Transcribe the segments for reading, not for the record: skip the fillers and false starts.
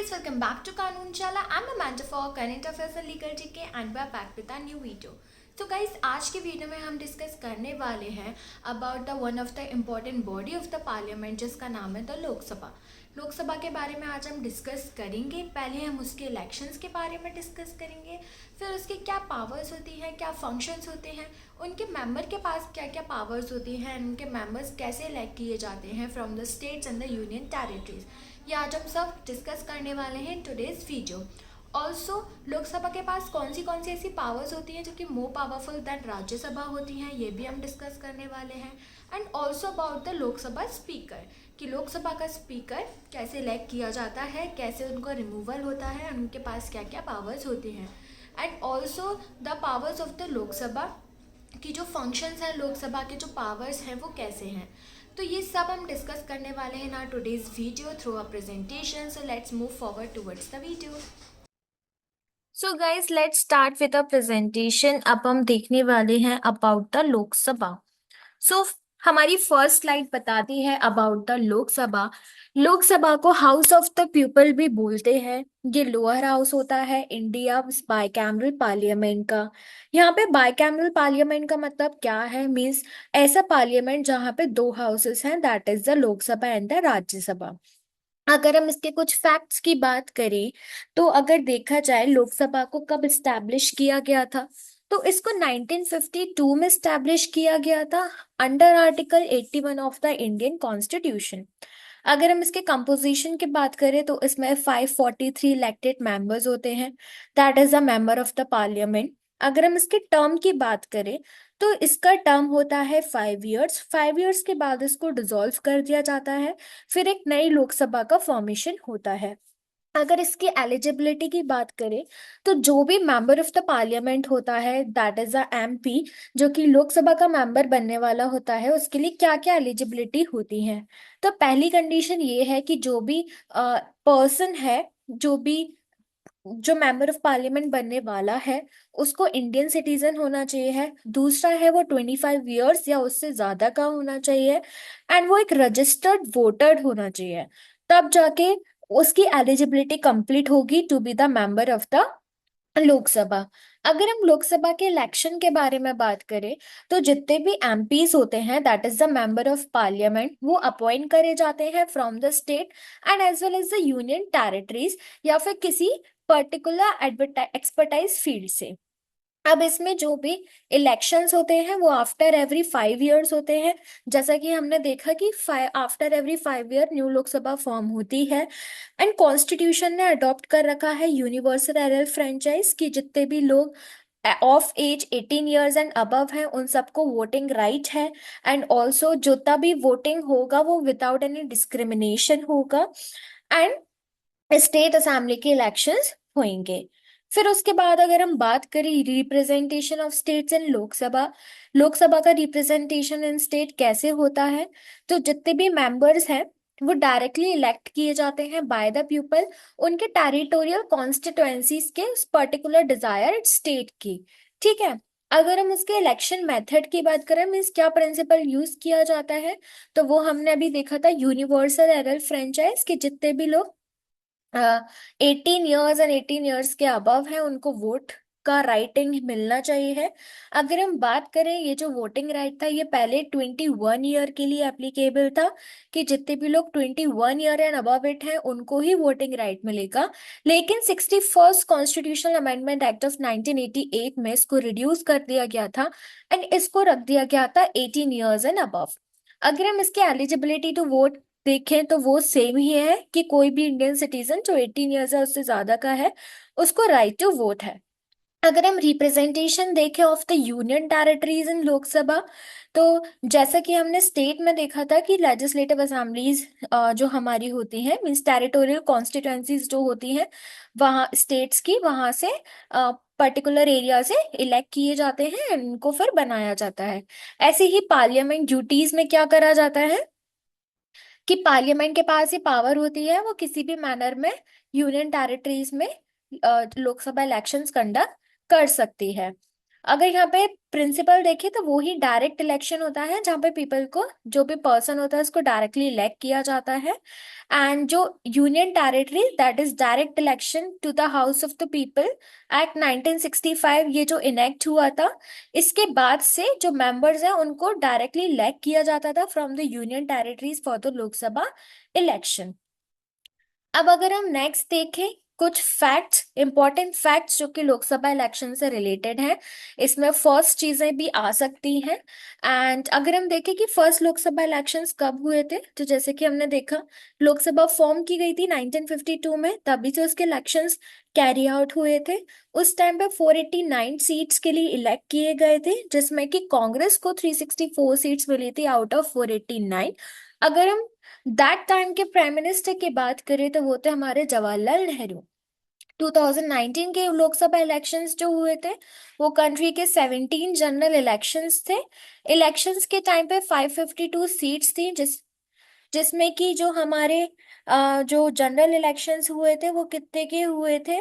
guys, welcome back to Kanun Chala. I'm Amanda for Current Affairs and Legal GK and we're back with a new video. तो guys आज के video में हम discuss करने वाले हैं about the one of the important body of the parliament जिसका नाम है द लोकसभा। लोकसभा के बारे में आज हम डिस्कस करेंगे। पहले हम उसके इलेक्शंस के बारे में डिस्कस करेंगे, फिर उसके क्या पावर्स होती हैं, क्या फंक्शंस होते हैं, उनके मेंबर के पास क्या क्या पावर्स होती हैं, उनके मेंबर्स कैसे इलेक्ट किए जाते हैं from the states and the union territories. ये आज हम सब डिस्कस करने वाले हैं टुडेज वीडियो। ऑल्सो लोकसभा के पास कौन सी ऐसी पावर्स होती हैं जो कि मोर पावरफुल दैन राज्यसभा होती हैं, ये भी हम डिस्कस करने वाले हैं। And also about the Lok Sabha speaker, कि लोकसभा का स्पीकर कैसे इलेक्ट किया जाता है, कैसे उनको रिमूवल होता है, उनके पास क्या क्या पावर्स होती हैं। And also the powers of the Lok Sabha, कि जो फंक्शंस हैं लोकसभा के, जो पावर्स हैं वो कैसे हैं। तो ये सब हम डिस्कस करने वाले हैं ना today's video through a presentation. So let's move forward towards the video. So guys let's start with a presentation. अब हम देखने वाले हैं अबाउट द लोकसभा। सो हमारी फर्स्ट स्लाइड बताती है अबाउट द लोकसभा। लोकसभा को हाउस ऑफ द पीपल भी बोलते हैं। ये लोअर हाउस होता है इंडिया बाइकैमरल पार्लियामेंट का। यहाँ पे बाइकैमरल पार्लियामेंट का मतलब क्या है, मीन्स ऐसा पार्लियामेंट जहाँ पे दो हाउसेस हैं, that is the Lok Sabha and the Rajya Sabha. अगर हम इसके कुछ फैक्ट्स की बात करें तो अगर देखा जाए लोकसभा को कब इस्टेब्लिश किया गया था, तो इसको 1952 में इस्टेब्लिश किया गया था under article 81 of the Indian constitution. अगर हम इसके कंपोजिशन की बात करें तो इसमें 543 इलेक्टेड मेंबर्स होते हैं, that is a member of the parliament. अगर हम इसके टर्म की बात करें तो इसका टर्म होता है 5 इयर्स। 5 इयर्स के बाद इसको डिसॉल्व कर दिया जाता है, फिर एक नई लोकसभा का फॉर्मेशन होता है। अगर इसकी एलिजिबिलिटी की बात करें तो जो भी मेंबर ऑफ द पार्लियामेंट होता है, दैट इज अ एमपी, जो कि लोकसभा का मेंबर बनने वाला होता है, उसके लिए क्या क्या एलिजिबिलिटी होती है। तो पहली कंडीशन ये है कि जो भी पर्सन है, जो मेंबर ऑफ पार्लियामेंट बनने वाला है, उसको इंडियन सिटीजन होना चाहिए है। दूसरा है वो 25 इयर्स या उससे ज्यादा का होना चाहिए, एंड वो एक रजिस्टर्ड वोटर होना चाहिए। तब जाके उसकी एलिजिबिलिटी कंप्लीट होगी to be the member of the Lok Sabha. अगर हम लोकसभा के इलेक्शन के बारे में बात करें तो जितने भी एमपीज होते हैं, that is the member of parliament, वो अपॉइंट करे जाते हैं from the state and as well as the union territories, या फिर किसी पर्टिकुलर एक्सपर्टाइज फील्ड से। अब इसमें जो भी इलेक्शंस होते हैं वो आफ्टर एवरी 5 इयर्स होते हैं। जैसा कि हमने देखा कि after every 5 year new Lok Sabha form होती है। एंड कॉन्स्टिट्यूशन ने अडॉप्ट कर रखा है यूनिवर्सल एरल फ्रेंचाइज, कि जितने भी लोग of age 18 years and above हैं उन सबको वोटिंग राइट है। एंड ऑल्सो जितना भी वोटिंग होगा वो विदाउट एनी डिस्क्रिमिनेशन होगा। एंड स्टेट असेंबली के इलेक्शंस होंगे। फिर उसके बाद अगर हम बात करें representation of states in Lok Sabha, Lok Sabha का रिप्रेजेंटेशन इन स्टेट कैसे होता है, तो जितने भी मेंबर्स हैं वो डायरेक्टली इलेक्ट किए जाते हैं बाय द पीपल, उनके टेरिटोरियल कॉन्स्टिट्युएंसीज के पर्टिकुलर डिजायर्ड स्टेट की। ठीक है। अगर हम उसके इलेक्शन मेथड की बात करें, मीन्स क्या प्रिंसिपल यूज किया जाता है, तो वो हमने अभी देखा था यूनिवर्सल एरल फ्रेंचाइज, के जितने भी लोग 18 इयर्स एंड 18 इयर्स के अबव है उनको वोट का राइटिंग मिलना चाहिए है। अगर हम बात करें ये जो वोटिंग राइट था, ये पहले 21 ईयर के लिए एप्लीकेबल था, कि जितने भी लोग 21 ईयर एंड अबव इट हैं उनको ही वोटिंग राइट मिलेगा। लेकिन 61st constitutional amendment act of 1988 में इसको रिड्यूस कर दिया गया था एंड इसको रख दिया गया था 18 इयर्स एंड अबव। अगर हम इसके एलिजिबिलिटी टू वोट देखें तो वो सेम ही है, कि कोई भी इंडियन सिटीजन जो 18 इयर्स है उससे ज्यादा का है उसको राइट टू वोट है। अगर हम रिप्रेजेंटेशन देखें of the union territories in Lok Sabha, तो जैसा कि हमने स्टेट में देखा था कि लेजिस्लेटिव असेंबलीज जो हमारी होती हैं, मीन्स टेरिटोरियल कॉन्स्टिट्यूएंसीज जो होती हैं वहाँ स्टेट्स की, वहाँ से पर्टिकुलर एरिया से इलेक्ट किए जाते हैं, इनको फिर बनाया जाता है। ऐसे ही पार्लियामेंट ड्यूटीज में क्या करा जाता है, कि पार्लियामेंट के पास ये पावर होती है, वो किसी भी मैनर में यूनियन टेरिटरीज में लोकसभा इलेक्शंस कंडक्ट कर सकती है। अगर यहाँ पे प्रिंसिपल देखे तो वो ही डायरेक्ट इलेक्शन होता है, जहाँ पे पीपल को, जो भी पर्सन होता है उसको डायरेक्टली इलेक्ट किया जाता है। एंड जो union territory, that is direct election to the house of the people act 1965, ये जो इनेक्ट हुआ था, इसके बाद से जो मेंबर्स हैं उनको डायरेक्टली इलेक्ट किया जाता था from the union territories for the Lok Sabha election. अब अगर हम नेक्स्ट देखें कुछ फैक्ट्स, इंपॉर्टेंट फैक्ट्स जो कि लोकसभा इलेक्शन से रिलेटेड हैं, इसमें फर्स्ट चीजें भी आ सकती हैं। एंड अगर हम देखें कि फर्स्ट लोकसभा इलेक्शंस कब हुए थे, तो जैसे कि हमने देखा लोकसभा फॉर्म की गई थी 1952 में, तभी से उसके इलेक्शंस कैरी आउट हुए थे। उस टाइम पे 489 सीट्स के लिए इलेक्ट किए गए थे, जिसमें कि कांग्रेस को 364 सीट्स मिली थी आउट ऑफ 489। अगर हम दैट टाइम के प्राइम मिनिस्टर की बात करें तो वो थे हमारे जवाहरलाल नेहरू। 2019 के लोकसभा इलेक्शंस जो हुए थे वो कंट्री के 17 जनरल इलेक्शंस थे। इलेक्शंस के टाइम पे 552 सीट्स थी, जिसमें कि जो हमारे जो जनरल इलेक्शंस हुए थे वो कितने के हुए थे।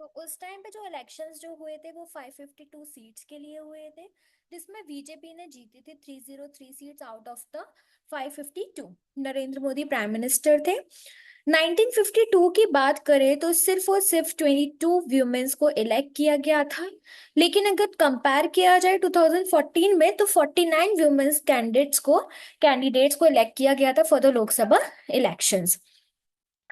तो उस टाइम पे जो इलेक्शंस जो हुए थे वो 552 सीट्स के लिए हुए थे, जिसमें बीजेपी ने जीती थी 303 seats out of the 552। Narendra Modi prime minister थे। 1952 की बात करें तो सिर्फ और सिर्फ 22 वुमेन्स को इलेक्ट किया गया था। लेकिन अगर कंपेयर किया जाए 2014 में तो 49 वुमेन्स कैंडिडेट्स को इलेक्ट किया गया था फॉर द लोकसभा इलेक्शंस।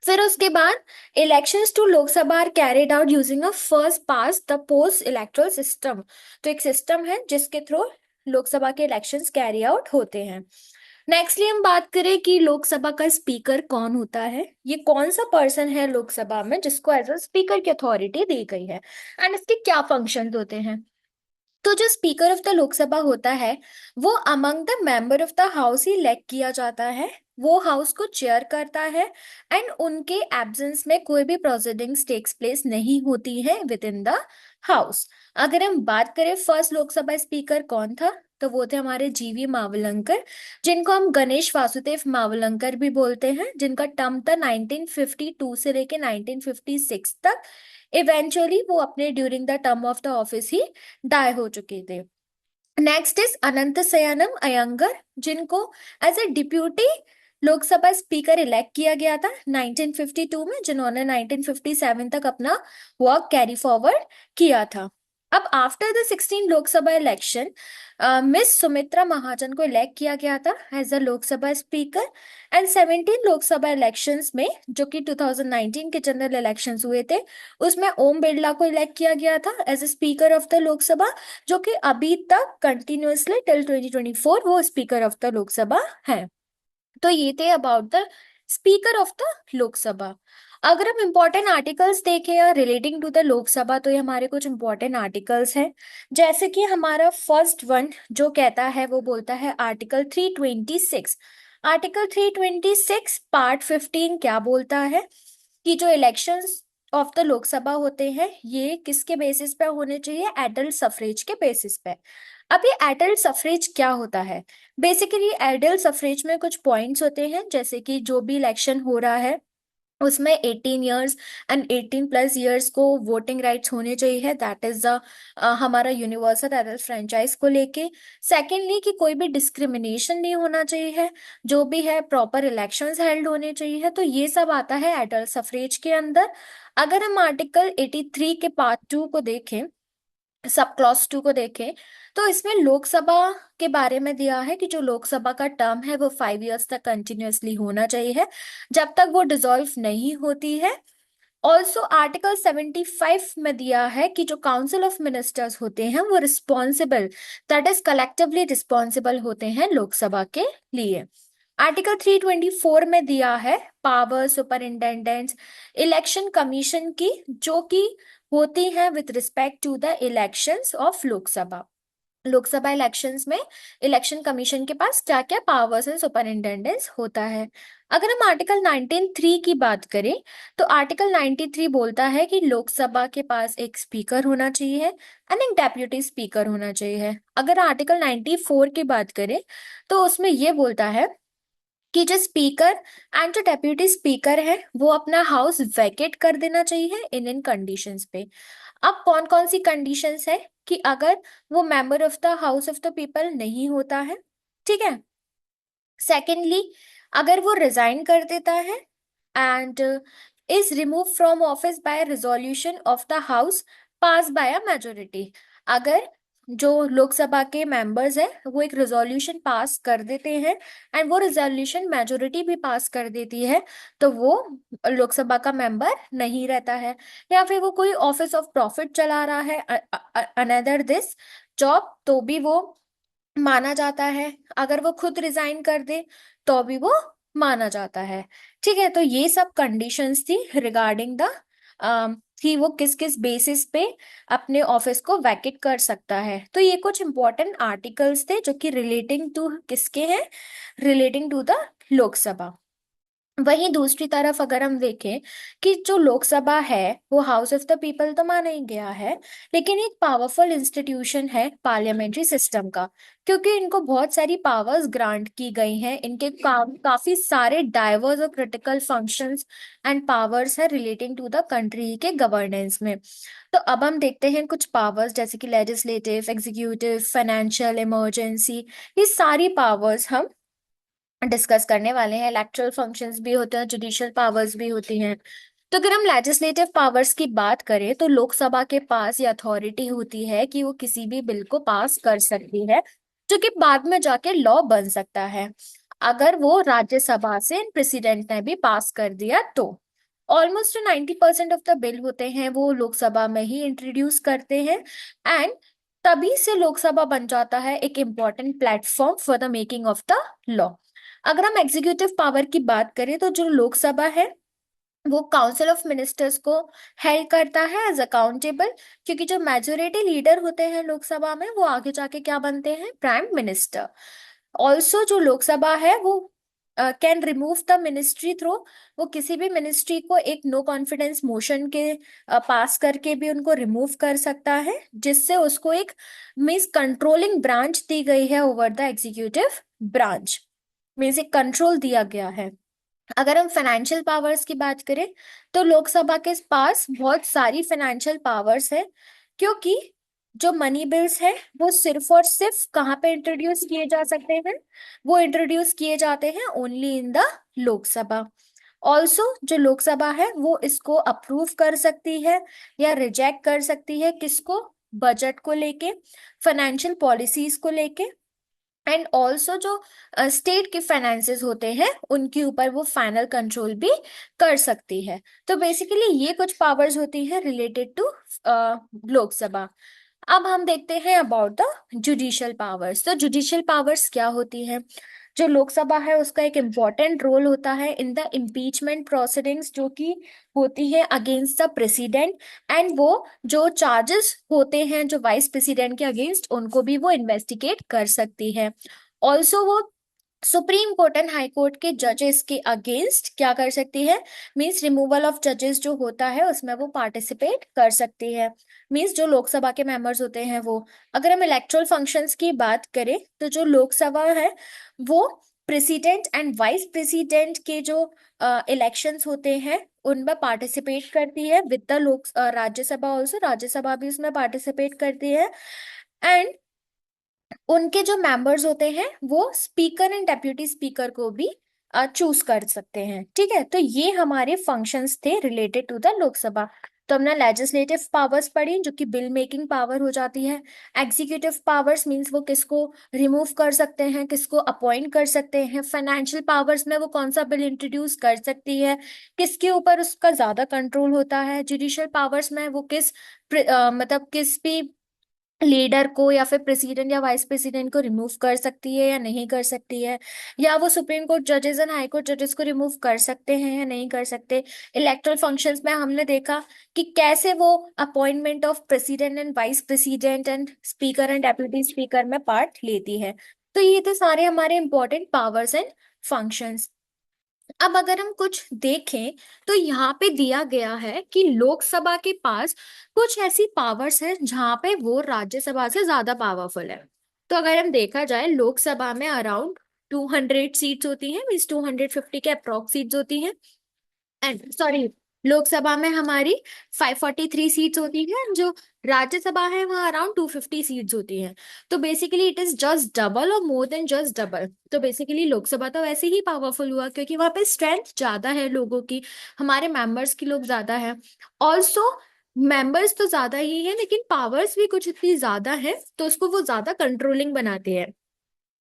फिर उसके बाद elections to Lok Sabha are carried out using a first past the post electoral system. तो एक सिस्टम है जिसके थ्रू लोकसभा के इलेक्शंस कैरी आउट होते हैं। नेक्स्टली हम बात करें कि लोकसभा का स्पीकर कौन होता है, ये कौन सा पर्सन है लोकसभा में जिसको एज अ स्पीकर की अथॉरिटी दी गई है, एंड इसके क्या फंक्शंस होते हैं। तो जो स्पीकर ऑफ द लोकसभा होता है वो among the member of the house he elect किया जाता है। वो हाउस को चेयर करता है एंड उनके एब्सेंस में कोई भी प्रोसीडिंग्स टेक्स प्लेस नहीं होती है विद इन द हाउस। अगर हम बात करें फर्स्ट लोकसभा स्पीकर कौन था, तो वो थे हमारे जीवी मावलंकर, जिनको हम गणेश वासुदेव मावलंकर भी बोलते हैं, जिनका टर्म था 1952 से लेके 1956 तक। इवेंचुअली वो अपने during the term of the office ही डाई हो चुके थे। Next is Ananthasayanam Ayyangar, जिनको as a deputy Lok Sabha speaker elect किया गया था 1952 में, जिन्होंने 1957 तक अपना वर्क कैरी फॉरवर्ड किया था। अब after the 16 Lok Sabha election miss Sumitra Mahajan को इलेक्ट किया गया था as a Lok Sabha speaker. And 17 Lok Sabha elections में, जो कि 2019 के जनरल इलेक्शंस हुए थे, उसमें ओम बिरला को इलेक्ट किया गया था as a speaker of the Lok Sabha, जो कि अभी तक कंटिन्यूअसली टिल 2024 वो स्पीकर ऑफ द लोकसभा है। तो ये थे about the speaker of the Lok Sabha. अगर हम इंपॉर्टेंट आर्टिकल्स देखें या रिलेटिंग टू द लोकसभा, तो ये हमारे कुछ इंपॉर्टेंट आर्टिकल्स हैं। जैसे कि हमारा फर्स्ट वन जो कहता है वो बोलता है आर्टिकल 326। आर्टिकल 326 पार्ट 15 क्या बोलता है कि जो इलेक्शंस ऑफ द लोकसभा होते हैं ये किसके बेसिस पे होने चाहिए, एडल्ट सफरेज के बेसिस पे। अब ये एडल्ट सफरेज क्या होता है, बेसिकली एडल्ट सफरेज में कुछ पॉइंट्स होते हैं, जैसे कि जो भी इलेक्शन हो रहा है उसमें 18 ईयर्स एंड 18 प्लस ईयर्स को वोटिंग राइट्स होने चाहिए, दैट इज द हमारा यूनिवर्सल एडल्ट फ्रेंचाइज को लेके। सेकेंडली कि कोई भी डिस्क्रिमिनेशन नहीं होना चाहिए, जो भी है प्रॉपर इलेक्शंस हेल्ड होने चाहिए, तो ये सब आता है एडल्ट सफरेज के अंदर। अगर हम आर्टिकल 83 के पार्ट 2 को देखें, सब क्लॉज 2 को देखें, तो इसमें लोकसभा के बारे में दिया है कि जो लोकसभा का टर्म है वो 5 इयर्स तक कंटिन्यूअसली होना चाहिए जब तक वो डिसॉल्व नहीं होती है। ऑल्सो आर्टिकल 75 में दिया है कि जो काउंसिल ऑफ मिनिस्टर्स होते हैं वो responsible, that is collectively responsible होते हैं लोकसभा के लिए। आर्टिकल 324 में दिया है पावर सुपरिंटेंडेंट्स इलेक्शन कमीशन की, जो कि होती हैं with respect to the elections of Lok Sabha. Lok Sabha elections में इलेक्शन कमीशन के पास क्या क्या पावर्स एंड सुपरिंटेंडेंस होता है। अगर हम आर्टिकल 193 की बात करें, तो आर्टिकल 93 बोलता है कि लोकसभा के पास एक स्पीकर होना चाहिए एंड एक डेप्यूटी स्पीकर होना चाहिए। अगर आर्टिकल 94 की बात करें तो उसमें ये बोलता है कि जो स्पीकर एंड जो डेप्यूटी स्पीकर है वो अपना हाउस वैकेट कर देना चाहिए इन इन कंडीशंस पे। अब कौन कौन सी कंडीशंस है कि अगर वो member of the house of the people नहीं होता है, ठीक है। सेकेंडली, अगर वो रिजाइन कर देता है and is remove from office by resolution of the house pass by a majority. अगर जो लोकसभा के मेंबर्स हैं वो एक रिजोल्यूशन पास कर देते हैं एंड वो रिजोल्यूशन मेजोरिटी भी पास कर देती है, तो वो लोकसभा का मेंबर नहीं रहता है। या फिर वो कोई ऑफिस ऑफ प्रॉफिट चला रहा है अनदर दिस जॉब, तो भी वो माना जाता है। अगर वो खुद रिजाइन कर दे तो भी वो माना जाता है। ठीक है, तो ये सब कंडीशंस थी रिगार्डिंग द कि वो किस किस बेसिस पे अपने ऑफिस को वैकेट कर सकता है। तो ये कुछ इंपॉर्टेंट आर्टिकल्स थे जो कि रिलेटिंग टू किसके हैं, रिलेटिंग टू द लोकसभा। वहीं दूसरी तरफ अगर हम देखें कि जो लोकसभा है वो हाउस ऑफ द पीपल तो माना ही गया है, लेकिन एक पावरफुल इंस्टीट्यूशन है पार्लियामेंट्री सिस्टम का, क्योंकि इनको बहुत सारी पावर्स ग्रांट की गई हैं। इनके काफी सारे डाइवर्स और क्रिटिकल फंक्शंस एंड पावर्स है रिलेटिंग टू द कंट्री के गवर्नेंस में। तो अब हम देखते हैं कुछ पावर्स जैसे कि लेजिस्लेटिव, एग्जीक्यूटिव, फाइनेंशियल, इमरजेंसी, ये सारी पावर्स हम डिस्कस करने वाले हैं। इलेक्टोरल फंक्शंस भी होते हैं, जुडिशियल पावर्स भी होती हैं। तो अगर हम लेजिस्लेटिव पावर्स की बात करें तो लोकसभा के पास ये अथॉरिटी होती है कि वो किसी भी बिल को पास कर सकती है जो कि बाद में जाके लॉ बन सकता है, अगर वो राज्यसभा से प्रेसिडेंट ने भी पास कर दिया तो। ऑलमोस्ट 90% ऑफ द बिल होते हैं वो लोकसभा में ही इंट्रोड्यूस करते हैं एंड तभी से लोकसभा बन जाता है एक important platform for the making of the law. अगर हम एग्जीक्यूटिव पावर की बात करें तो जो लोकसभा है वो काउंसिल ऑफ मिनिस्टर्स को हेल्ड करता है एज अकाउंटेबल, क्योंकि जो मेजोरिटी लीडर होते हैं लोकसभा में वो आगे जाके क्या बनते हैं, प्राइम मिनिस्टर। ऑल्सो जो लोकसभा है वो can remove the ministry through, वो किसी भी मिनिस्ट्री को एक नो कॉन्फिडेंस मोशन के पास करके भी उनको रिमूव कर सकता है, जिससे उसको एक मीन्स कंट्रोलिंग ब्रांच दी गई है over the executive branch, means एक कंट्रोल दिया गया है। अगर हम फाइनेंशियल पावर्स की बात करें तो लोकसभा के पास बहुत सारी फाइनेंशियल पावर्स है, क्योंकि जो मनी बिल्स है वो सिर्फ और सिर्फ कहाँ पे इंट्रोड्यूस किए जा सकते हैं, वो इंट्रोड्यूस किए जाते हैं only in the Lok Sabha. Also जो लोकसभा है वो इसको अप्रूव कर सकती है या रिजेक्ट कर सकती है, किसको, बजट को लेके, फाइनेंशियल पॉलिसीज को लेके, एंड ऑल्सो जो स्टेट के फाइनेंसेस होते हैं उनके ऊपर वो फाइनल कंट्रोल भी कर सकती है। तो बेसिकली ये कुछ पावर्स होती है रिलेटेड टू लोकसभा। अब हम देखते हैं अबाउट द जुडिशियल पावर्स। तो जुडिशियल पावर्स क्या होती है, जो लोकसभा है उसका एक इम्पॉर्टेंट रोल होता है इन द इम्पीचमेंट प्रोसीडिंग्स जो कि होती है अगेंस्ट द प्रेसिडेंट, एंड वो जो चार्जेस होते हैं जो वाइस प्रेसिडेंट के अगेंस्ट उनको भी वो इन्वेस्टिगेट कर सकती है। ऑल्सो वो supreme court and high court के जजेस के अगेंस्ट क्या कर सकती है, मीन्स रिमूवल ऑफ जजेस जो होता है उसमें वो पार्टिसिपेट कर सकती है, मीन्स जो लोकसभा के मेंबर्स होते हैं वो। अगर हम इलेक्टोरल फंक्शंस की बात करें तो जो लोकसभा है वो प्रेसिडेंट एंड वाइस प्रेसिडेंट के जो इलेक्शंस होते हैं उनमें पार्टिसिपेट करती है with the Rajya Sabha, also Rajya Sabha भी उसमें पार्टिसिपेट करती है। एंड उनके जो मेंबर्स होते हैं वो स्पीकर एंड डेप्यूटी स्पीकर को भी चूज कर सकते हैं। ठीक है, तो ये हमारे फंक्शंस थे रिलेटेड टू द लोकसभा। तो हमने लेजिस्लेटिव पावर्स पढ़ी जो कि बिल मेकिंग पावर हो जाती है। एग्जीक्यूटिव पावर्स मींस वो किसको रिमूव कर सकते हैं, किसको अपॉइंट कर सकते हैं। फाइनेंशियल पावर्स में वो कौन सा बिल इंट्रोड्यूस कर सकती है, किसके ऊपर उसका ज्यादा कंट्रोल होता है। जुडिशियल पावर्स में वो मतलब किस भी लीडर को या फिर प्रेसिडेंट या वाइस प्रेसिडेंट को रिमूव कर सकती है या नहीं कर सकती है, या वो सुप्रीम कोर्ट जजेस एंड हाई कोर्ट जजेस को रिमूव कर सकते हैं या नहीं कर सकते। इलेक्टोरल फंक्शंस में हमने देखा कि कैसे वो appointment of president and vice president and speaker and deputy speaker में पार्ट लेती है। तो ये थे सारे हमारे इंपॉर्टेंट पावर्स एंड फंक्शंस। अब अगर हम कुछ देखें तो यहाँ पे दिया गया है कि लोकसभा के पास कुछ ऐसी पावर्स है जहाँ पे वो राज्यसभा से ज्यादा पावरफुल है। तो अगर हम देखा जाए लोकसभा में अराउंड 200 सीट्स होती हैं, मीन्स 250 के अप्रॉक्स सीट्स होती हैं। एंड सॉरी, लोकसभा में हमारी 543 सीट्स होती हैं, जो राज्यसभा है वहाँ अराउंड 250 सीट्स होती हैं। तो basically it is just double और मोर देन जस्ट डबल। तो बेसिकली लोकसभा तो वैसे ही पावरफुल हुआ क्योंकि वहाँ पे स्ट्रेंथ ज्यादा है लोगों की, हमारे मेंबर्स की लोग ज्यादा है। ऑल्सो मेंबर्स तो ज्यादा ही है लेकिन पावर्स भी कुछ इतनी ज्यादा है तो उसको वो ज्यादा कंट्रोलिंग बनाते हैं।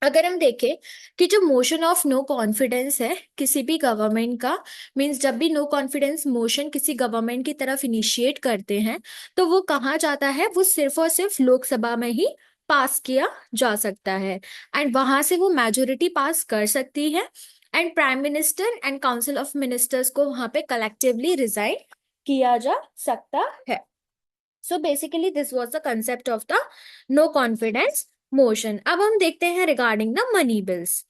अगर हम देखें कि जो मोशन ऑफ नो कॉन्फिडेंस है किसी भी गवर्नमेंट का, मींस जब भी नो कॉन्फिडेंस मोशन किसी गवर्नमेंट की तरफ इनिशिएट करते हैं तो वो कहाँ जाता है, वो सिर्फ और सिर्फ लोकसभा में ही पास किया जा सकता है। एंड वहां से वो मेजोरिटी पास कर सकती है। And prime minister and council of ministers को वहां पे कलेक्टिवली रिजाइन किया जा सकता है। So basically this was the concept of the no confidence motion. अब हम देखते हैं रिगार्डिंग द मनी बिल्स।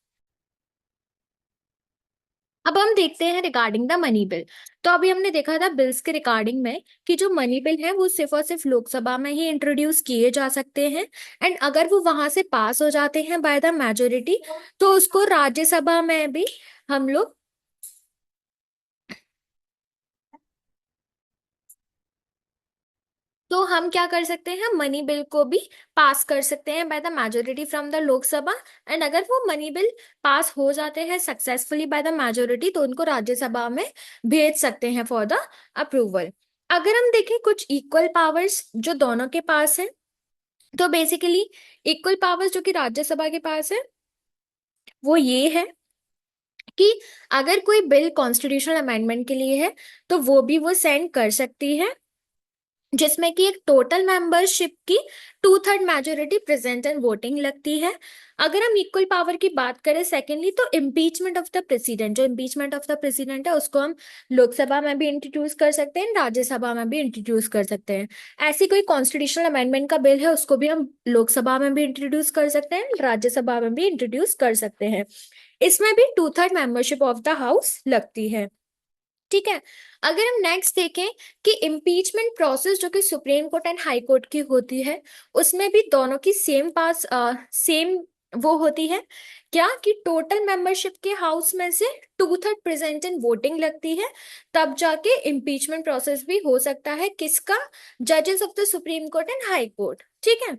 अब हम देखते हैं रिगार्डिंग द मनी बिल। तो अभी हमने देखा था बिल्स के रिगार्डिंग में कि जो मनी बिल है वो सिर्फ और सिर्फ लोकसभा में ही इंट्रोड्यूस किए जा सकते हैं। एंड अगर वो वहां से पास हो जाते हैं बाय द मेजोरिटी तो उसको राज्यसभा में भी हम लोग, तो हम क्या कर सकते हैं, मनी बिल को भी पास कर सकते हैं by the majority from the Lok Sabha. And अगर वो मनी बिल पास हो जाते हैं सक्सेसफुली बाय द मेजोरिटी तो उनको राज्यसभा में भेज सकते हैं फॉर द अप्रूवल। अगर हम देखें कुछ इक्वल पावर्स जो दोनों के पास है, तो बेसिकली इक्वल पावर्स जो कि राज्यसभा के पास है वो ये है कि अगर कोई बिल कॉन्स्टिट्यूशनल अमेंडमेंट के लिए है तो वो भी वो सेंड कर सकती है, जिसमें कि एक टोटल मेंबरशिप की 2/3 मेजोरिटी प्रेजेंट एंड वोटिंग लगती है। अगर हम इक्वल पावर की बात करें सेकेंडली, तो इम्पीचमेंट ऑफ द प्रेसिडेंट, जो इम्पीचमेंट ऑफ द प्रेसिडेंट है उसको हम लोकसभा में भी इंट्रोड्यूस कर सकते हैं, राज्यसभा में भी इंट्रोड्यूस कर सकते हैं। ऐसी कोई कॉन्स्टिट्यूशनल अमेंडमेंट का बिल है उसको भी हम लोकसभा में भी इंट्रोड्यूस कर सकते हैं, राज्यसभा में भी इंट्रोड्यूस कर सकते हैं। इसमें भी 2/3 मेंबरशिप ऑफ द हाउस लगती है। ठीक है। अगर हम नेक्स्ट देखें कि इम्पीचमेंट प्रोसेस जो कि supreme court and high court की होती है, उसमें भी दोनों की सेम वो होती है, क्या कि टोटल मेंबरशिप के हाउस में से 2/3 प्रेजेंट इन वोटिंग लगती है, तब जाके इम्पीचमेंट प्रोसेस भी हो सकता है किसका, जजेस of the supreme court and high court. ठीक है।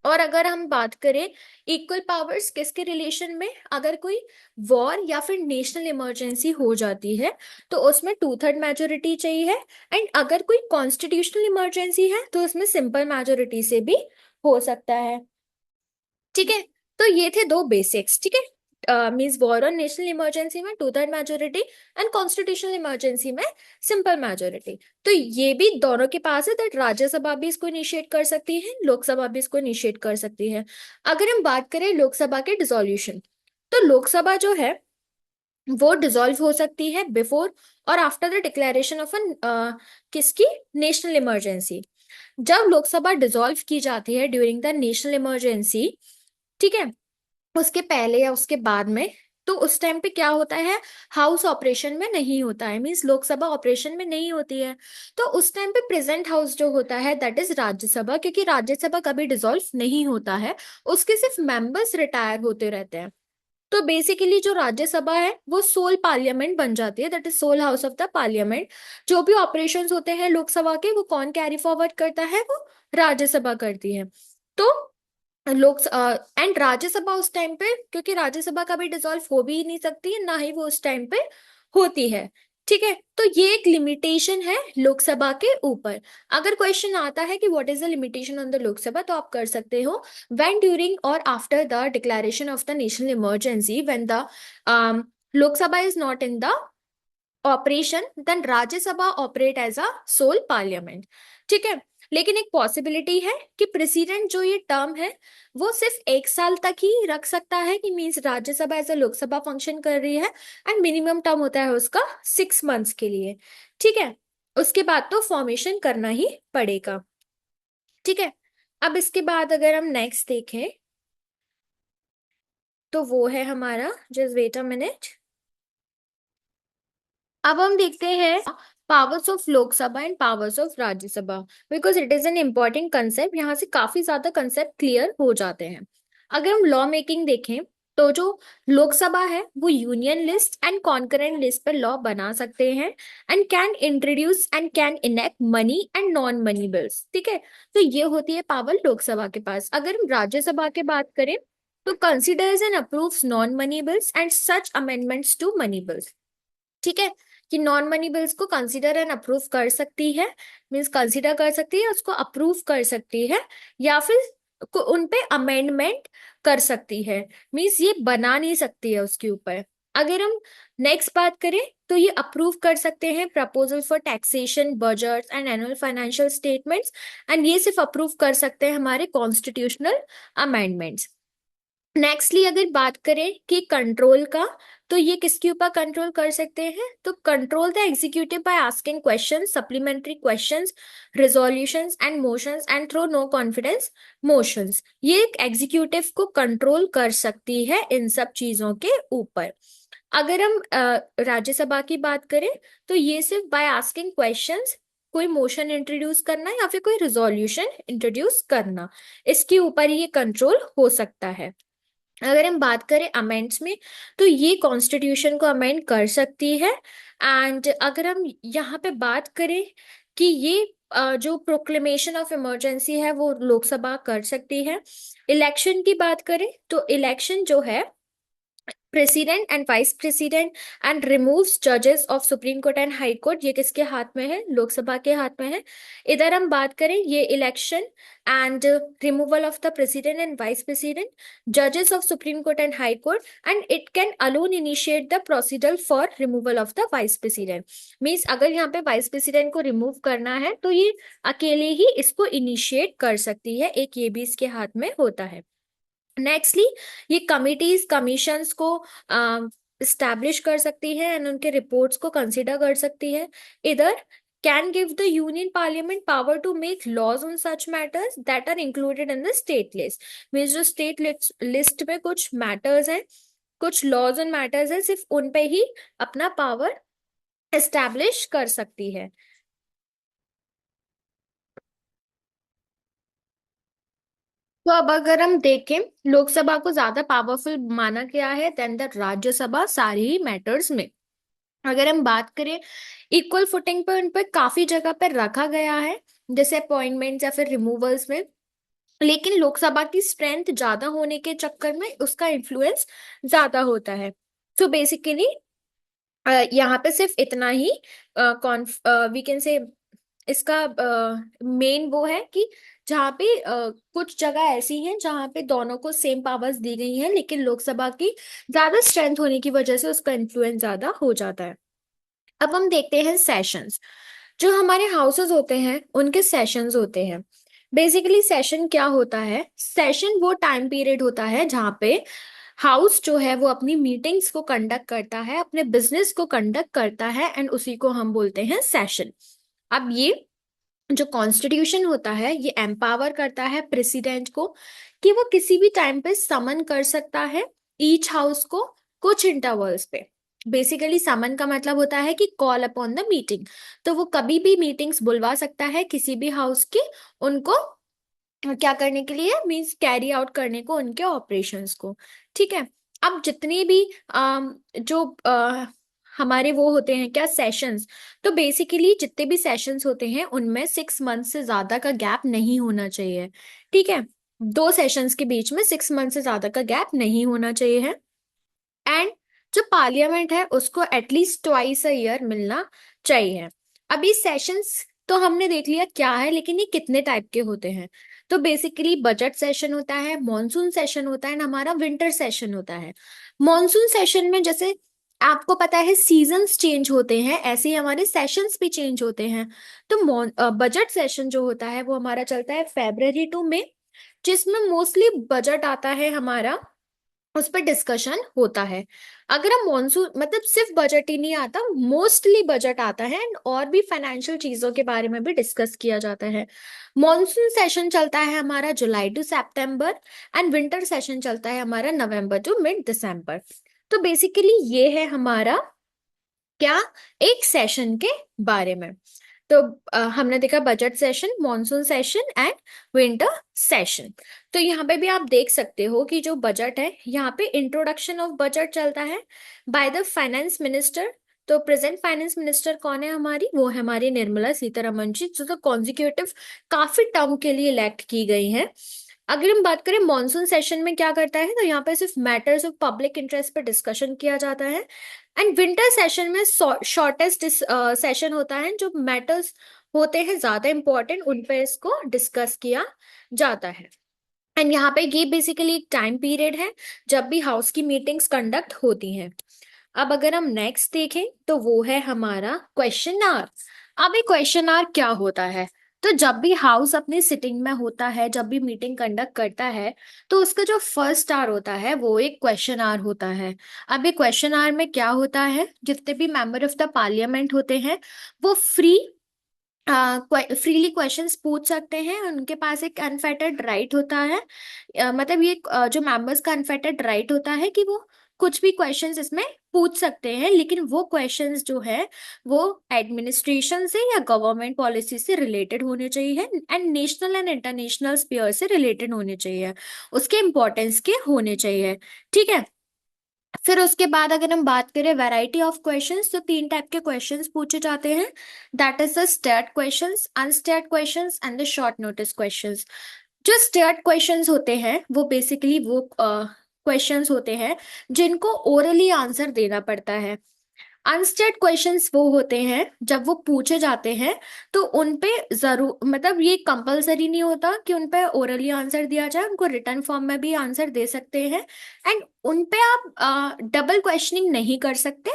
और अगर हम बात करें इक्वल पावर्स किसके रिलेशन में, अगर कोई वॉर या फिर नेशनल इमरजेंसी हो जाती है तो उसमें 2/3 मेजोरिटी चाहिए। एंड अगर कोई कॉन्स्टिट्यूशनल इमरजेंसी है तो उसमें सिंपल मेजोरिटी से भी हो सकता है। ठीक है। तो ये थे दो बेसिक्स। ठीक है, मीन्स वॉर और नेशनल इमरजेंसी में 2/3 मेजोरिटी एंड कॉन्स्टिट्यूशनल इमरजेंसी में सिंपल मेजोरिटी। तो ये भी दोनों के पास है, दैट राज्यसभा भी इसको इनिशिएट कर सकती है, लोकसभा भी इसको इनिशिएट कर सकती है। अगर हम बात करें लोकसभा के डिसोल्यूशन, तो लोकसभा जो है वो डिसॉल्व हो सकती है बिफोर और after the declaration of an किसकी, नेशनल इमरजेंसी। जब लोकसभा डिसॉल्व की जाती है ड्यूरिंग द नेशनल इमरजेंसी, ठीक है, उसके पहले या उसके बाद में, तो उस टाइम पे क्या होता है, हाउस ऑपरेशन में नहीं होता है, मीन्स लोकसभा ऑपरेशन में नहीं होती है। तो उस टाइम पे प्रेजेंट हाउस जो होता है दैट इज राज्यसभा, क्योंकि राज्यसभा कभी डिसॉल्व नहीं होता है, उसके सिर्फ मेंबर्स रिटायर होते रहते हैं। तो बेसिकली जो राज्यसभा है वो सोल पार्लियामेंट बन जाती है, that is sole house of the parliament. जो भी ऑपरेशंस होते हैं लोकसभा के वो कौन कैरी फॉरवर्ड करता है, वो राज्यसभा करती है। तो लोक एंड राज्यसभा उस टाइम पे, क्योंकि राज्यसभा कभी डिसॉल्व हो भी नहीं सकती है, ना ही वो उस टाइम पे होती है। ठीक है। तो ये एक लिमिटेशन है लोकसभा के ऊपर। अगर क्वेश्चन आता है कि what is the limitation on the Lok Sabha, तो आप कर सकते हो, व्हेन ड्यूरिंग और after the declaration of the national emergency, when the Lok Sabha is not in the operation, then Rajya Sabha operate as a sole parliament. ठीक है। लेकिन एक पॉसिबिलिटी है कि प्रेसिडेंट जो ये टर्म है वो सिर्फ 1 साल तक ही रख सकता है, कि means Rajya Sabha as a Lok Sabha function कर रही है, एंड मिनिमम टर्म होता है उसका 6 मंथ्स के लिए। ठीक है। उसके बाद तो फॉर्मेशन करना ही पड़ेगा। ठीक है। अब इसके बाद अगर हम नेक्स्ट देखें तो वो है हमारा, जस्ट वेट अ मिनट, अब हम देखते हैं powers of Lok Sabha and powers of Rajya Sabha, because it is an important concept, यहाँ से काफी ज्यादा कंसेप्ट क्लियर हो जाते हैं। अगर हम लॉ मेकिंग देखें तो जो लोकसभा है वो union list and concurrent list पर लॉ बना सकते हैं and can introduce and can enact money and non money bills. ठीक है, तो ये होती है पावर लोकसभा के पास। अगर हम राज्यसभा की बात करें तो considers and approves non money bills and such amendments to money bills. ठीक है, कि नॉन मनी बिल्स को कंसीडर एंड अप्रूव कर सकती है, मीन्स कंसीडर कर सकती है, उसको अप्रूव कर सकती है, या फिर उन पे अमेंडमेंट कर सकती है, मीन्स ये बना नहीं सकती है उसके ऊपर। अगर हम नेक्स्ट बात करें तो ये अप्रूव कर सकते हैं proposal for taxation, budget and annual financial statements, and ये सिर्फ अप्रूव कर सकते हैं हमारे कॉन्स्टिट्यूशनल अमेंडमेंट्स। नेक्स्टली अगर बात करें कि कंट्रोल का, तो ये किसके ऊपर कंट्रोल कर सकते हैं, तो control the executive by asking questions, supplementary questions, resolutions and motions and throw no confidence motions. ये एक एग्जीक्यूटिव को कंट्रोल कर सकती है इन सब चीजों के ऊपर। अगर हम राज्यसभा की बात करें तो ये सिर्फ बाय आस्किंग क्वेश्चंस, कोई मोशन इंट्रोड्यूस करना या फिर कोई रिजोल्यूशन इंट्रोड्यूस करना, इसके ऊपर ये कंट्रोल हो सकता है। अगर हम बात करें अमेंड्स में तो ये कॉन्स्टिट्यूशन को अमेंड कर सकती है। एंड अगर हम यहाँ पे बात करें कि ये जो प्रोक्लेमेशन ऑफ इमरजेंसी है वो लोकसभा कर सकती है। इलेक्शन की बात करें तो इलेक्शन जो है president and vice president and removes जजेस of supreme court and high court, ये किसके हाथ में है, लोकसभा के हाथ में है। इधर हम बात करें ये election and removal of the president and vice president, जजेस of supreme court and high court, and it can alone initiate the procedure for removal of the vice president. Means अगर यहाँ पे वाइस प्रेसिडेंट को remove करना है तो ये अकेले ही इसको इनिशिएट कर सकती है, एक ये भी इसके हाथ में होता है। नेक्स्टली ये कमिटीज कमीशंस को स्टैब्लिश कर सकती है एंड उनके रिपोर्ट्स को कंसिडर कर सकती है। इधर can give the union parliament power to make laws on such matters that are included in the state list. Means जो स्टेट लिस्ट में कुछ मैटर्स हैं, कुछ लॉज ऑन मैटर्स है, सिर्फ उन पे ही अपना पावर एस्टैब्लिश कर सकती है। तो अब अगर हम देखें लोकसभा को ज्यादा पावरफुल माना गया है देन द राज्यसभा सारी ही मैटर्स में। अगर हम बात करें इक्वल फुटिंग पर उन पर काफी जगह पर रखा गया है, जैसे अपॉइंटमेंट्स या फिर रिमूवल्स में, लेकिन लोकसभा की स्ट्रेंथ ज्यादा होने के चक्कर में उसका इन्फ्लुएंस ज्यादा होता है। सो बेसिकली यहाँ पे सिर्फ इतना ही वी कैन से इसका मेन वो है कि जहाँ पे कुछ जगह ऐसी हैं जहाँ पे दोनों को सेम पावर्स दी गई हैं, लेकिन लोकसभा की ज्यादा स्ट्रेंथ होने की वजह से उसका इन्फ्लुएंस ज्यादा हो जाता है। अब हम देखते हैं सेशंस। जो हमारे हाउसेस होते हैं उनके सेशंस होते हैं। बेसिकली सेशन क्या होता है, सेशन वो टाइम पीरियड होता है जहाँ पे हाउस जो है वो अपनी मीटिंग्स को कंडक्ट करता है, अपने बिजनेस को कंडक्ट करता है, एंड उसी को हम बोलते हैं सेशन। अब ये जो कॉन्स्टिट्यूशन होता है ये एम्पावर करता है प्रेसिडेंट को कि वो किसी भी टाइम पे समन कर सकता है ईच हाउस को कुछ इंटरवल्स पे। बेसिकली समन का मतलब होता है कि कॉल अपॉन द मीटिंग, तो वो कभी भी मीटिंग्स बुलवा सकता है किसी भी हाउस की, उनको क्या करने के लिए, मींस कैरी आउट करने को उनके ऑपरेशंस को। ठीक है, अब जितनी भी जो हमारे वो होते हैं क्या सेशंस, तो बेसिकली जितने भी सेशंस होते हैं उनमें 6 मंथ से ज्यादा का गैप नहीं होना चाहिए। ठीक है, दो सेशंस के बीच में 6 मंथ से ज्यादा का गैप नहीं होना चाहिए है। एंड जो पार्लियामेंट है उसको एटलीस्ट ट्वाइस अ ईयर मिलना चाहिए। अभी सेशंस तो हमने देख लिया क्या है, लेकिन ये कितने टाइप के होते हैं। तो बेसिकली बजट सेशन होता है, मॉनसून सेशन होता है, ना हमारा विंटर सेशन होता है। मॉनसून सेशन में जैसे आपको पता है सीजन्स चेंज होते हैं, ऐसे ही हमारे सेशंस भी चेंज होते हैं। तो बजट सेशन जो होता है वो हमारा चलता है February to May, जिसमें मोस्टली बजट आता है हमारा, उस पर डिस्कशन होता है। अगर हम मॉनसून मतलब सिर्फ बजट ही नहीं आता, मोस्टली बजट आता है and और भी फाइनेंशियल चीजों के बारे में भी डिस्कस किया जाता है। मॉनसून सेशन चलता है हमारा जुलाई टू सितंबर एंड विंटर सेशन चलता है हमारा नवंबर टू मिड दिसंबर। तो बेसिकली ये है हमारा क्या, एक सेशन के बारे में। तो हमने देखा budget session, monsoon session and winter session. तो यहाँ पे भी आप देख सकते हो कि जो बजट है, यहाँ पे इंट्रोडक्शन ऑफ बजट चलता है बाय द फाइनेंस मिनिस्टर। तो प्रेजेंट फाइनेंस मिनिस्टर कौन है हमारी? वो है हमारी निर्मला सीतारमण जी, जो तो कॉन्जिक्यूटिव काफी टर्म के लिए इलेक्ट की गई है। अगर हम बात करें मॉनसून सेशन में क्या करता है, तो यहाँ पे सिर्फ मैटर्स ऑफ पब्लिक इंटरेस्ट पे डिस्कशन किया जाता है। एंड विंटर सेशन में शॉर्टेस्ट सेशन होता है, जो मैटर्स होते हैं ज्यादा इंपॉर्टेंट उन पे इसको डिस्कस किया जाता है। एंड यहाँ पे ये बेसिकली एक टाइम पीरियड है जब भी हाउस की मीटिंग्स कंडक्ट होती हैं। अब अगर हम नेक्स्ट देखें तो वो है हमारा क्वेश्चन आवर। अब ये क्वेश्चन आवर क्या होता है? तो जब भी हाउस अपनी सिटिंग में होता है, जब भी मीटिंग कंडक्ट करता है, तो उसका जो फर्स्ट आवर होता है वो एक क्वेश्चन आवर होता है। अब ये क्वेश्चन आवर में क्या होता है, जितने भी मेंबर ऑफ द पार्लियामेंट होते हैं वो फ्रीली क्वेश्चंस पूछ सकते हैं। उनके पास एक अनफेटर्ड राइट होता है। मतलब ये जो मेंबर्स का अनफेटर्ड राइट होता है कि वो कुछ भी क्वेश्चंस इसमें पूछ सकते हैं, लेकिन वो क्वेश्चंस जो है वो एडमिनिस्ट्रेशन से या गवर्नमेंट पॉलिसी से रिलेटेड होने चाहिए and national and international sphere से रिलेटेड होने चाहिए, उसके इम्पोर्टेंस के होने चाहिए। ठीक है। फिर उसके बाद अगर हम बात करें वैरायटी ऑफ क्वेश्चंस, तो तीन टाइप के क्वेश्चंस पूछे जाते हैं। That is the starred questions, unstarred questions and the short notice questions. जो स्टेट क्वेश्चंस होते हैं वो बेसिकली वो क्वेश्चंस होते हैं जिनको ओरली आंसर देना पड़ता है। अनस्टेट क्वेश्चंस वो होते हैं जब वो पूछे जाते हैं तो उन पे जरूर, मतलब ये कंपलसरी नहीं होता कि उन पे ओरली आंसर दिया जाए, उनको रिटर्न फॉर्म में भी आंसर दे सकते हैं। एंड उन पे आप डबल क्वेश्चनिंग नहीं कर सकते,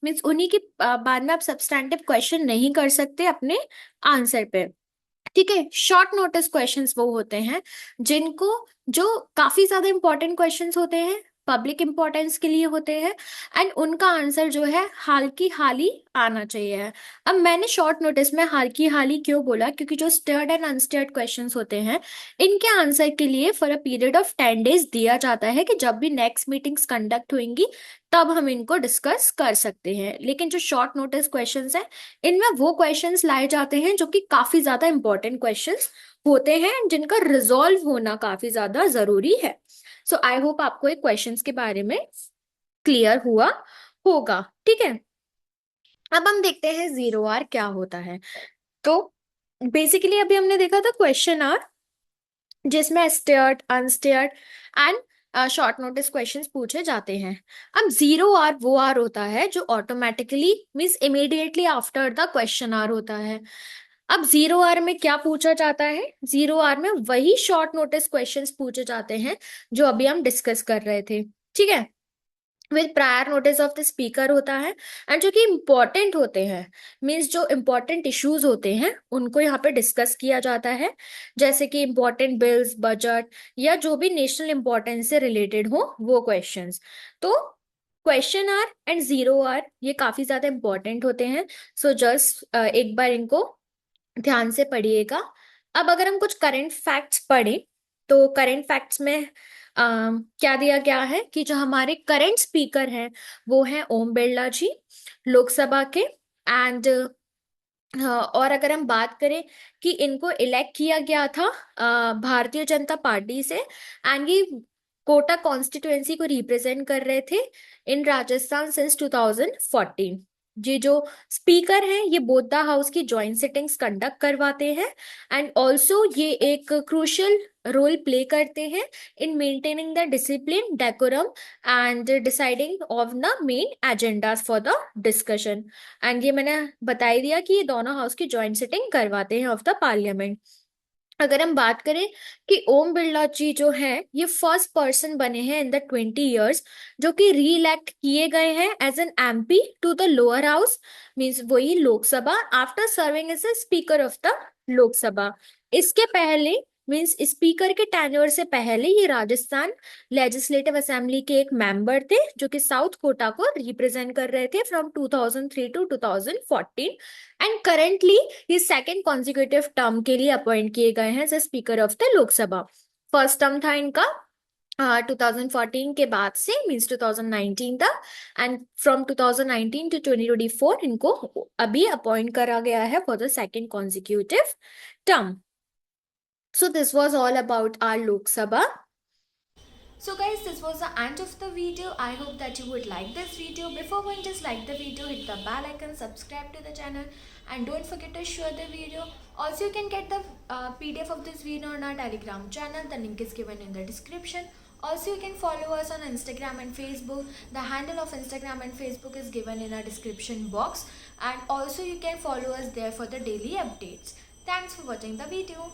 मीन्स उन्हीं के बाद में आप सब्सटैंटिव क्वेश्चन नहीं कर सकते अपने आंसर पे। ठीक है। शॉर्ट नोटिस क्वेश्चंस वो होते हैं जिनको, जो काफी ज्यादा इंपॉर्टेंट क्वेश्चंस होते हैं, पब्लिक इंपॉर्टेंस के लिए होते हैं, एंड उनका आंसर जो है हाल की हाल ही आना चाहिए। अब मैंने शॉर्ट नोटिस में हाल की हाल ही क्यों बोला, क्योंकि जो स्टेयर्ड एंड अनस्टेयर्ड क्वेश्चंस होते हैं इनके आंसर के लिए for a period of 10 days दिया जाता है कि जब भी नेक्स्ट मीटिंग्स कंडक्ट होंगी तब हम इनको डिस्कस कर सकते हैं। लेकिन जो शॉर्ट नोटिस क्वेश्चंस है, इनमें वो क्वेश्चंस लाए जाते हैं जो कि काफी ज्यादा इंपॉर्टेंट क्वेश्चंस होते हैं जिनका रिजॉल्व होना काफी ज्यादा जरूरी है। सो आई होप आपको एक क्वेश्चंस के बारे में क्लियर हुआ होगा। ठीक है। अब हम देखते हैं जीरो आर क्या होता है। तो बेसिकली अभी हमने देखा था क्वेश्चन आर, जिसमें starred, unstarred and short notice questions पूछे जाते हैं। अब जीरो आर वो आर होता है जो automatically means immediately after the question hour होता है। अब जीरो आर में क्या पूछा जाता है? जीरो आर में वही शॉर्ट नोटिस क्वेश्चंस पूछे जाते हैं जो अभी हम डिस्कस कर रहे थे। ठीक है। With prior notice of the speaker होता है, एंड जो कि इम्पोर्टेंट होते हैं, मीन्स जो इम्पोर्टेंट इश्यूज होते हैं उनको यहाँ पे डिस्कस किया जाता है, जैसे कि इम्पोर्टेंट बिल्स, बजट या जो भी नेशनल इम्पोर्टेंस से रिलेटेड हो वो क्वेश्चंस। तो question hour and zero hour ये काफी ज्यादा इंपॉर्टेंट होते हैं। सो जस्ट एक बार इनको ध्यान से पढ़िएगा। अब अगर हम कुछ करंट फैक्ट्स पढ़ें, तो करंट फैक्ट्स में क्या दिया गया है कि जो हमारे करंट स्पीकर हैं वो हैं ओम बिरला जी, लोकसभा के। एंड और अगर हम बात करें कि इनको इलेक्ट किया गया था भारतीय जनता पार्टी से, एंड ये कोटा कॉन्स्टिट्युएंसी को रिप्रेजेंट कर रहे थे इन राजस्थान सिंस 2014। ये जो स्पीकर हैं ये बोद्दा हाउस की जॉइंट सिटिंग्स कंडक्ट करवाते हैं, एंड ऑल्सो ये एक क्रूशियल रोल प्ले करते हैं in maintaining the discipline, decorum and deciding of the main agendas for the discussion. And ये मैंने बता ही दिया कि ये दोनों हाउस की जॉइंट सिटिंग करवाते हैं ऑफ द पार्लियामेंट। अगर हम बात करें कि ओम बिरला जी जो हैं ये फर्स्ट पर्सन बने हैं इन द 20 years जो कि री इलेक्ट किए गए हैं as an MP to the lower house, means वही Lok Sabha, after serving as a speaker of the Lok Sabha. इसके पहले मीन्स स्पीकर के टेन्योर से पहले ये राजस्थान लेजिस्लेटिव असेंबली के एक मेंबर थे जो कि साउथ कोटा को रिप्रेजेंट कर रहे थे फ्रॉम 2003 टू 2014। एंड करेंटली ये सेकेंड कॉन्जिक्यूटिव टर्म के लिए अपॉइंट किए गए हैं as speaker of the Lok Sabha. First term था इनका 2014 के बाद से मीन्स 2019 तक, एंड फ्रॉम 2019 टू 2024 इनको अभी अपॉइंट करा गया है for the second consecutive term. So this was all about our Lok Sabha. So guys, this was the end of the video. I hope that you would like this video. Before going, just like the video, hit the bell icon, subscribe to the channel, and don't forget to share the video. Also, you can get the PDF of this video on our Telegram channel. The link is given in the description. Also, you can follow us on Instagram and Facebook. The handle of Instagram and Facebook is given in our description box. And also, you can follow us there for the daily updates. Thanks for watching the video.